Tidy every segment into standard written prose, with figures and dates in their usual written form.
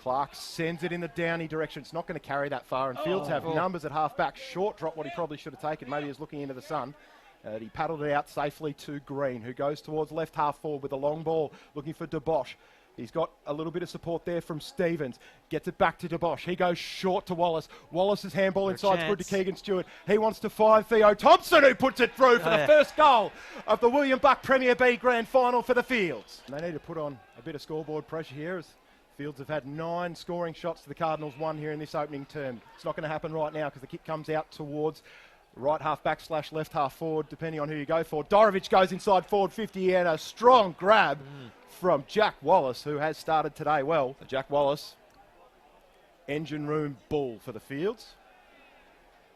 Clark sends it in the Downey direction. It's not going to carry that far, and Fields have numbers at half-back. Short drop, what he probably should have taken. Maybe he was looking into the sun. He paddled it out safely to Green, who goes towards left half forward with a long ball, looking for DeBosch. He's got a little bit of support there from Stevens. Gets it back to DeBosch. He goes short to Wallace. Wallace's handball inside is good to Keegan Stewart. He wants to find Theo Thompson, who puts it through for the first goal of the William Buck Premier B Grand Final for the Fields. And they need to put on a bit of scoreboard pressure here, as Fields have had 9 scoring shots to the Cardinals, 1 here in this opening term. It's not going to happen right now because the kick comes out towards right half-back / left half-forward, depending on who you go for. Dorovic goes inside forward 50 and a strong grab from Jack Wallace, who has started today well. Jack Wallace, engine room bull for the Fields.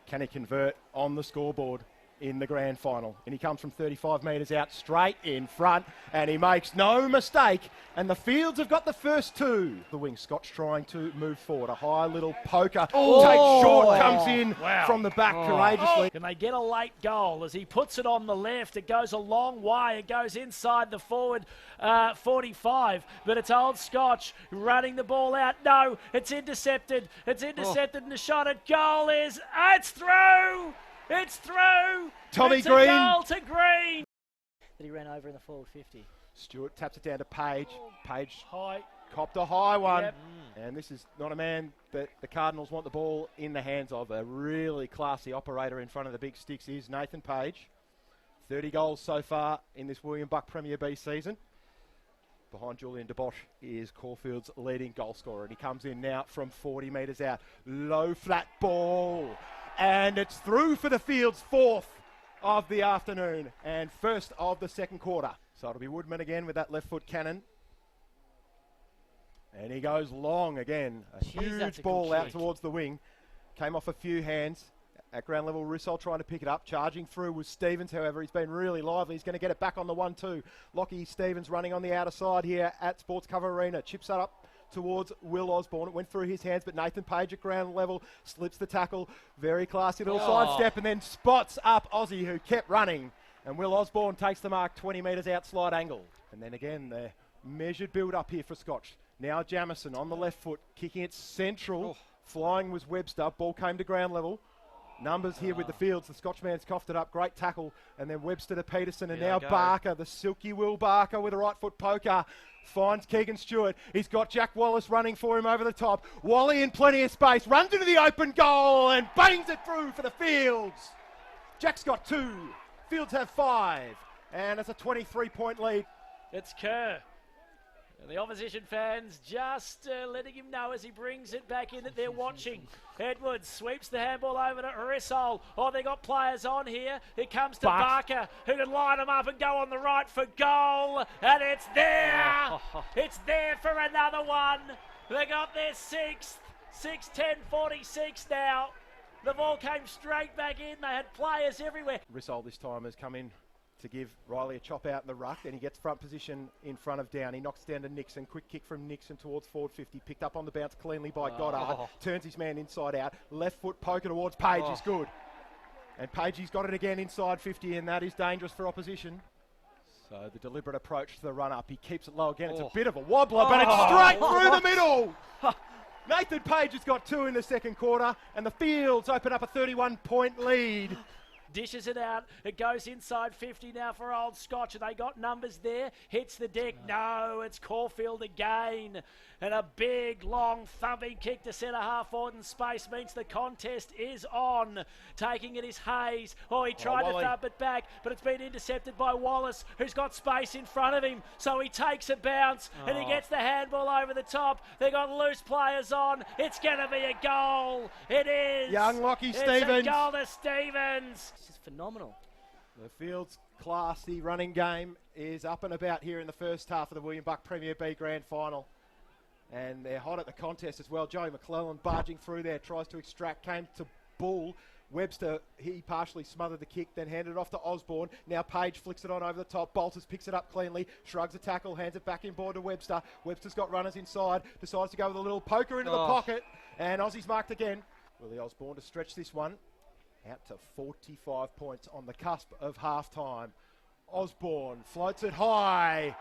Can he convert on the scoreboard in the grand final? And he comes from 35 metres out, straight in front, and he makes no mistake. And the Fields have got the first 2. The wing, Scotch trying to move forward. A high little poker, takes short, comes in from the back courageously. Can they get a late goal as he puts it on the left? It goes a long way. It goes inside the forward 45, but it's Old Scotch running the ball out. No, it's intercepted. It's intercepted, and the shot at goal is, it's through! It's through! Tommy it's Green. A goal to Green! That he ran over in the forward 50. Stewart taps it down to Page. Page High. copped a high one. Yep. And this is not a man that the Cardinals want the ball in the hands of. A really classy operator in front of the big sticks is Nathan Page. 30 goals so far in this William Buck Premier B season. Behind Julian DeBosch is Caulfield's leading goal scorer. And he comes in now from 40 metres out. Low flat ball. And it's through for the Fields, 4th of the afternoon and 1st of the second quarter. So it'll be Woodman again with that left foot cannon. And he goes long again. A huge ball out towards the wing. Came off a few hands. At ground level, Russell trying to pick it up. Charging through was Stevens, however. He's been really lively. He's going to get it back on the 1-2. Lockie Stevens running on the outer side here at Sports Cover Arena. Chips that up towards Will Osborne. It went through his hands, but Nathan Page at ground level slips the tackle. Very classy little sidestep, and then spots up Aussie, who kept running. And Will Osborne takes the mark 20 metres out slide angle. And then again, the measured build up here for Scotch. Now Jamison on the left foot, kicking it central. Flying was Webster. Ball came to ground level. Numbers here with the Fields. The Scotchman's coughed it up. Great tackle. And then Webster to Peterson. And now Barker, the silky Will Barker with a right foot poker. Finds Keegan Stewart. He's got Jack Wallace running for him over the top. Wally in plenty of space. Runs into the open goal and bangs it through for the Fields. Jack's got 2. Fields have 5. And it's a 23-point lead. It's Kerr. And the opposition fans just letting him know as he brings it back in that they're watching. Edwards sweeps the handball over to Rissol. Oh, they got players on here. It comes to Barker, who can line them up and go on the right for goal. And it's there. It's there for another one. They got their 6th. 6-10-46 now. The ball came straight back in. They had players everywhere. Rissol this time has come in to give Riley a chop out in the ruck. Then he gets front position in front of Down. He knocks down to Nixon. Quick kick from Nixon towards forward 50. Picked up on the bounce cleanly by Goddard. Turns his man inside out. Left foot poker towards Page is good. And Pagey's got it again inside 50, and that is dangerous for opposition. So the deliberate approach to the run-up. He keeps it low again. It's a bit of a wobbler, but it's straight through the middle. Nathan Page has got 2 in the second quarter, and the Fields open up a 31-point lead. Dishes it out. It goes inside 50 now for Old Scotch. And they got numbers there. Hits the deck. No, it's Caulfield again. And a big, long, thumping kick to centre half forward in space means the contest is on. Taking it is Hayes. Oh, he tried to thump it back, but it's been intercepted by Wallace, who's got space in front of him. So he takes a bounce, and he gets the handball over the top. They got loose players on. It's going to be a goal. It is. Young Lockie Stevens. It's a goal to Stevens. This is phenomenal. The Fields' classy running game is up and about here in the first half of the William Buck Premier B Grand Final. And they're hot at the contest as well. Joey McClellan barging through there, tries to extract, came to Bull. Webster, he partially smothered the kick, then handed it off to Osborne. Now Page flicks it on over the top. Bolters picks it up cleanly, shrugs a tackle, hands it back inboard to Webster. Webster's got runners inside, decides to go with a little poker into the pocket. And Aussie's marked again. Willie Osborne to stretch this one out to 45 points on the cusp of half-time. Osborne floats it high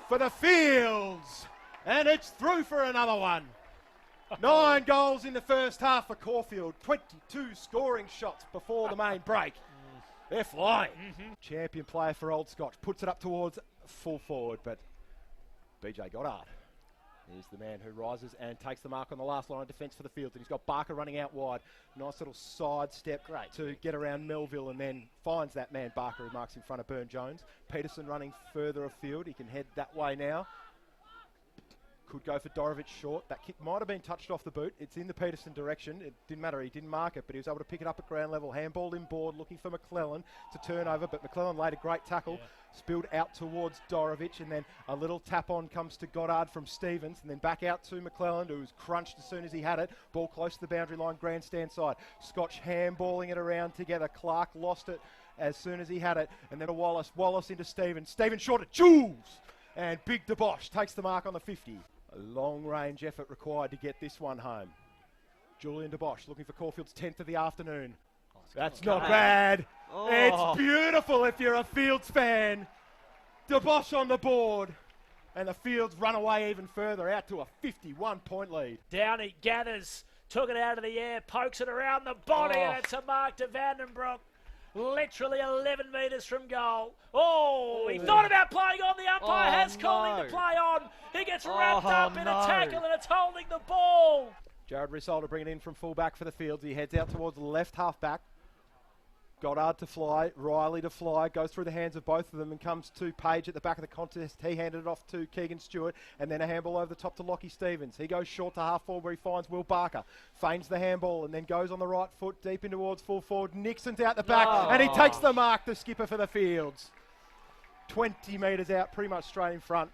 for the Fields. And it's through for another one. 9 goals in the first half for Caulfield. 22 scoring shots before the main break. They're flying. Champion player for Old Scotch. Puts it up towards full forward, but BJ Goddard is the man who rises and takes the mark on the last line of defence for the Fields. And he's got Barker running out wide. Nice little side step to get around Melville and then finds that man Barker who marks in front of Burne-Jones. Peterson running further afield. He can head that way now. Could go for Dorovic short. That kick might have been touched off the boot. It's in the Peterson direction. It didn't matter. He didn't mark it, but he was able to pick it up at ground level. Handball inboard, looking for McClellan to turn over, but McClellan laid a great tackle. Spilled out towards Dorovic, and then a little tap on comes to Goddard from Stevens, and then back out to McClellan, who was crunched as soon as he had it. Ball close to the boundary line, grandstand side. Scotch handballing it around together. Clark lost it as soon as he had it, and then a Wallace. Wallace into Stevens. Stevens short at Jules, and Big DeBosch takes the mark on the 50. A long-range effort required to get this one home. Julian DeBosch looking for Caulfield's 10th of the afternoon. That's not bad. It's beautiful if you're a Fields fan. DeBosch on the board. And the Fields run away even further, out to a 51-point lead. Downey gathers, took it out of the air, pokes it around the body, and it's a mark to Vandenbroek. Literally 11 metres from goal. He thought about playing on. The umpire has called him to play on. He gets wrapped up in a tackle, and it's holding the ball. Jared Rissolda bringing it in from full-back for the Fields. He heads out towards the left half-back. Goddard to fly, Riley to fly, goes through the hands of both of them and comes to Page at the back of the contest. He handed it off to Keegan Stewart, and then a handball over the top to Lockie Stevens. He goes short to half forward where he finds Will Barker. Feigns the handball and then goes on the right foot deep in towards full forward. Nixon's out the back, and he takes the mark, the skipper for the Fields. 20 metres out, pretty much straight in front.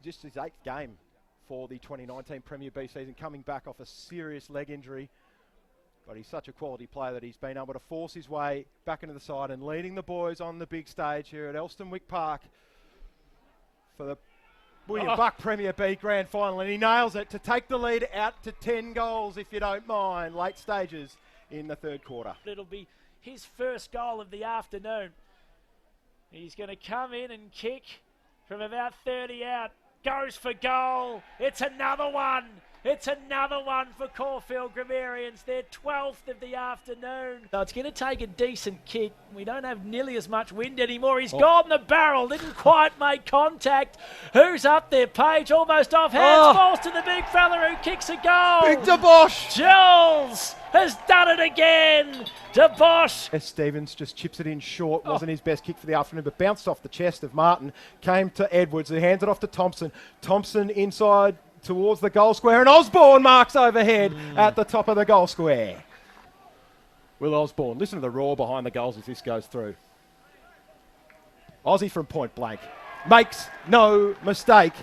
Just his 8th game for the 2019 Premier B season, coming back off a serious leg injury. But he's such a quality player that he's been able to force his way back into the side and leading the boys on the big stage here at Elstonwick Park for the William Buck Premier B Grand Final. And he nails it to take the lead out to 10 goals, if you don't mind, late stages in the third quarter. It'll be his first goal of the afternoon. He's going to come in and kick from about 30 out. Goes for goal. It's another one. It's another one for Caulfield Grammarians, their 12th of the afternoon. So it's going to take a decent kick. We don't have nearly as much wind anymore. He's gone the barrel, didn't quite make contact. Who's up there? Page almost off hands, falls to the big fella who kicks a goal. Big DeBosch. Jules has done it again. DeBosch. Stevens just chips it in short. Wasn't his best kick for the afternoon, but bounced off the chest of Martin. Came to Edwards, who hands it off to Thompson. Thompson inside towards the goal square, and Osborne marks overhead at the top of the goal square. Will Osborne, listen to the roar behind the goals as this goes through. Aussie from point blank. Makes no mistake.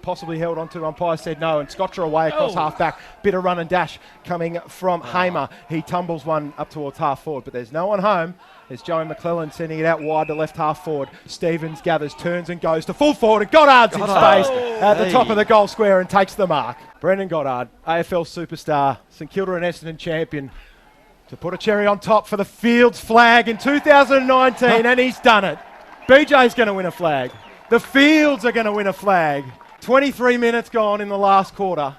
Possibly held on to, umpire said no, and Scotch are away across half back. Bit of run and dash coming from Hamer. He tumbles one up towards half forward, but there's no one home. There's Joey McClellan sending it out wide to left half forward. Stevens gathers, turns and goes to full forward, and Goddard's in space at the top of the goal square and takes the mark. Brendan Goddard, AFL superstar, St Kilda and Essendon champion, to put a cherry on top for the Fields flag in 2019, and he's done it. BJ's going to win a flag. The Fields are going to win a flag. 23 minutes gone in the last quarter.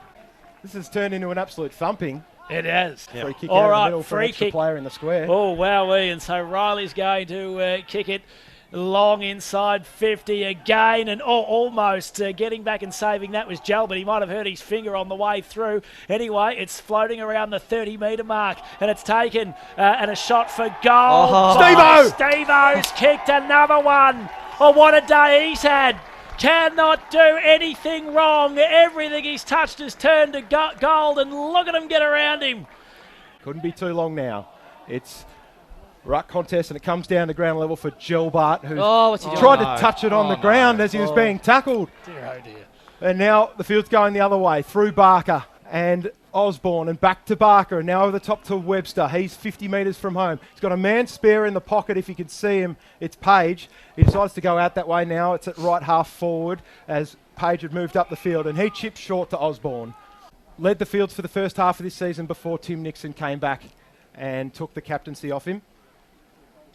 This has turned into an absolute thumping. It has. Free kick All out right, of the middle for an extra player in the square. Oh, wowee. And so Riley's going to kick it long inside 50 again, and almost getting back and saving that was Gel, but he might have hurt his finger on the way through. Anyway, it's floating around the 30-metre mark, and it's taken, and a shot for goal. Steve-O! Steve-O's kicked another one. Oh, what a day he's had. Cannot do anything wrong. Everything he's touched has turned to gold, and look at him get around him. Couldn't be too long now. It's ruck contest, and it comes down to ground level for Gilbert, who's tried to touch it on the ground as he was being tackled. Dear, oh dear. And now the field's going the other way, through Barker and Osborne, and back to Barker, and now over the top to Webster. He's 50 metres from home. He's got a man spare in the pocket if you can see him. It's Page. He decides to go out that way now. It's at right half forward as Page had moved up the field, and he chips short to Osborne. Led the Fields for the first half of this season before Tim Nixon came back and took the captaincy off him.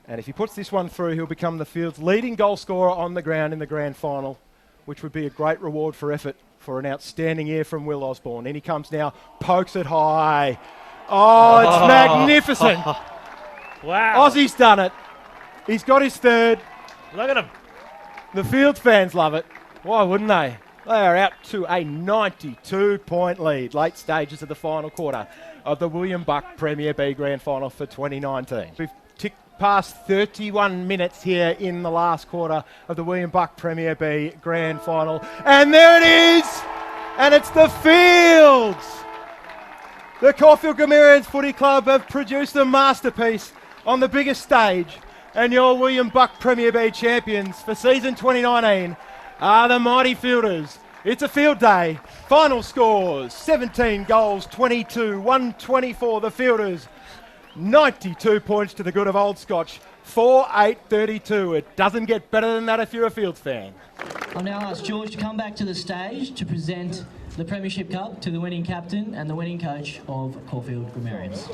And if he puts this one through, he'll become the Fields' leading goal scorer on the ground in the grand final, which would be a great reward for effort for an outstanding year from Will Osborne. In he comes now, pokes it high. Oh, it's magnificent. Wow. Aussie's done it. He's got his third. Look at him. The Fields fans love it. Why wouldn't they? They are out to a 92-point lead. Late stages of the final quarter of the William Buck Premier B Grand Final for 2019. We've ticked past 31 minutes here in the last quarter of the William Buck Premier B Grand Final. And there it is! And it's the Fields! The Caulfield Grammarians Footy Club have produced a masterpiece on the biggest stage. And your William Buck Premier B champions for season 2019 are the mighty Fielders. It's a field day. Final scores, 17 goals, 22, 124 the Fielders. 92 points to the good of Old Scotch, 4-8-32. It doesn't get better than that if you're a Fields fan. I'll now ask George to come back to the stage to present the Premiership Cup to the winning captain and the winning coach of Caulfield Grammarians.